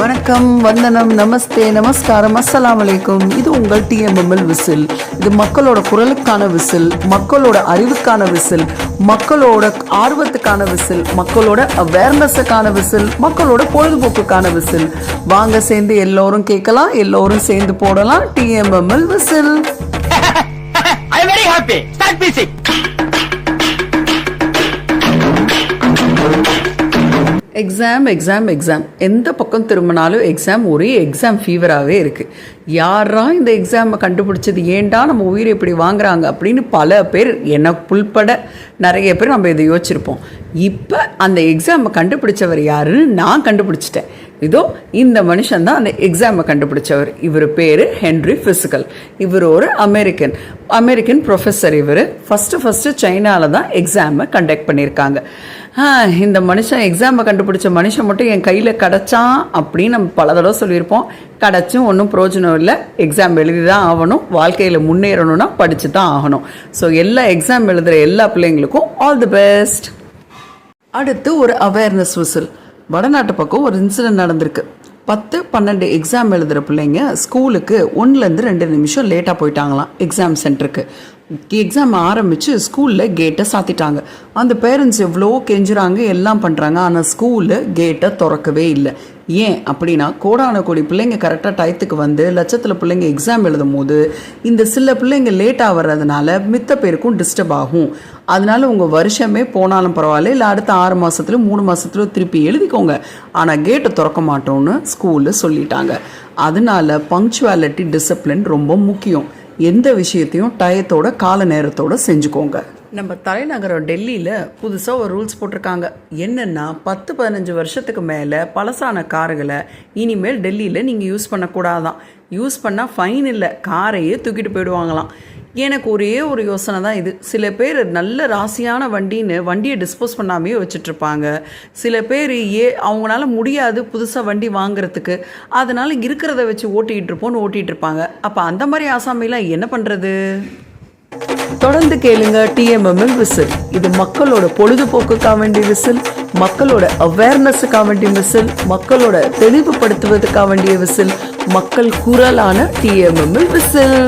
வணக்கம், வந்தனம், நமஸ்தே, நமஸ்காரம், அஸ்ஸலாமு அலைக்கும். இது உங்கள் டிஎம்எம்எல் விசில். இது மக்களோட குரலுக்கான விசில், மக்களோட அறிவுக்கான விசில், மக்களோட ஆர்வத்துக்கான விசில், மக்களோட அவேர்னஸுக்கான விசில், மக்களோட பொழுதுபோக்குக்கான விசில். வாங்க சேர்ந்து எல்லோரும் கேட்கலாம், எல்லோரும் சேர்ந்து போடலாம். TMML whistle. I am very happy. Start music. Exam exam exam, எந்த பக்கம் திரும்பினாலும் எக்ஸாம், ஒரே எக்ஸாம் ஃபீவராகவே இருக்குது. யாரா இந்த எக்ஸாமை கண்டுபிடிச்சது, ஏண்டா நம்ம உயிரை இப்படி வாங்குறாங்க அப்படின்னு பல பேர், எனக்கு புல்பட நிறைய பேர் நம்ம இதை யோசிச்சிருப்போம். இப்போ அந்த எக்ஸாமை கண்டுபிடிச்சவர் யாருன்னு நான் கண்டுபிடிச்சிட்டேன். இதோ இந்த மனுஷன்தான் அந்த எக்ஸாமை கண்டுபிடிச்சவர். இவர் பேர் ஹென்ரி ஃபிசிக்கல். இவர் ஒரு அமெரிக்கன் ப்ரொஃபஸர். இவர் ஃபஸ்ட்டு சைனாவில் தான் எக்ஸாமை கண்டக்ட் பண்ணியிருக்காங்க. இந்த மனுஷன் எக்ஸாமை கண்டுபிடிச்ச மனுஷன் மட்டும் என் கையில் கிடச்சான் அப்படின்னு நம்ம பல தடவை சொல்லியிருப்போம். கிடச்சும் ஒன்றும் பிரயோஜனம் இல்லை. எக்ஸாம் எழுதி தான் ஆகணும். வாழ்க்கையில் முன்னேறணும்னா படித்து தான் ஆகணும். ஸோ எல்லா எக்ஸாம் எழுதுகிற எல்லா பிள்ளைங்களுக்கும் ஆல் தி பெஸ்ட். அடுத்து ஒரு அவேர்னஸ் விசில். வடநாட்டு பக்கம் ஒரு இன்சிடென்ட் நடந்திருக்கு. 10-12 எக்ஸாம் எழுதுகிற பிள்ளைங்க ஸ்கூலுக்கு 1-2 நிமிஷம் லேட்டாக போயிட்டாங்களாம் எக்ஸாம் சென்டருக்கு. எக்ஸாம் ஆரம்பித்து ஸ்கூலில் கேட்டை சாத்திட்டாங்க. அந்த பேரண்ட்ஸ் எவ்வளோ கெஞ்சுறாங்க, எல்லாம் பண்ணுறாங்க. ஆனால் ஸ்கூலில் கேட்டை திறக்கவே இல்லை. ஏன் அப்படின்னா, கோடான கோடி பிள்ளைங்க கரெக்டாக டயத்துக்கு வந்து லட்சத்தில் பிள்ளைங்க எக்ஸாம் எழுதும் போது இந்த சில பிள்ளைங்க லேட்டாக வர்றதுனால மித்த பேருக்கும் டிஸ்டர்ப் ஆகும். அதனால உங்கள் வருஷமே போனாலும் பரவாயில்ல, இல்லை அடுத்த 6 மாதத்துல 3 மாதத்துல திருப்பி எழுதிக்கோங்க, ஆனால் கேட்டை திறக்க மாட்டோம்னு ஸ்கூலில் சொல்லிட்டாங்க. அதனால பங்க்சுவாலிட்டி, டிசிப்ளின் ரொம்ப முக்கியம். எந்த விஷயத்தையும் டயத்தோட கால நேரத்தோட செஞ்சுக்கோங்க. நம்ம தலைநகரம் டெல்லியில் புதுசாக ஒரு ரூல்ஸ் போட்டிருக்காங்க. என்னென்னா, 10-15 வருஷத்துக்கு மேலே பழசான கார்களை இனிமேல் டெல்லியில் நீங்கள் யூஸ் பண்ணக்கூடாதான். யூஸ் பண்ணால் ஃபைன் இல்லை, காரையே தூக்கிட்டு போயிடுவாங்களாம். எனக்கு ஒரே ஒரு யோசனை தான் இது. சில பேர் நல்ல ராசியான வண்டின்னு வண்டியை டிஸ்போஸ் பண்ணாமே வச்சுட்ருப்பாங்க. சில பேர் அவங்களால முடியாது புதுசாக வண்டி வாங்குறதுக்கு, அதனால் இருக்கிறத வச்சு ஓட்டிகிட்டு இருப்பாங்க. அப்போ அந்த மாதிரி ஆசாமிலாம் என்ன பண்ணுறது? தொடர்ந்து கேளுங்க டிஎம்எம்எல் விசில். இது மக்களோட பொழுதுபோக்குக்காக வேண்டிய விசில், மக்களோட அவேர்னஸுக்காக வேண்டிய விசில், மக்களோட தெளிவுபடுத்துவதற்காக வேண்டிய விசில், மக்கள் குரலான டிஎம்எம்எல் விசில்.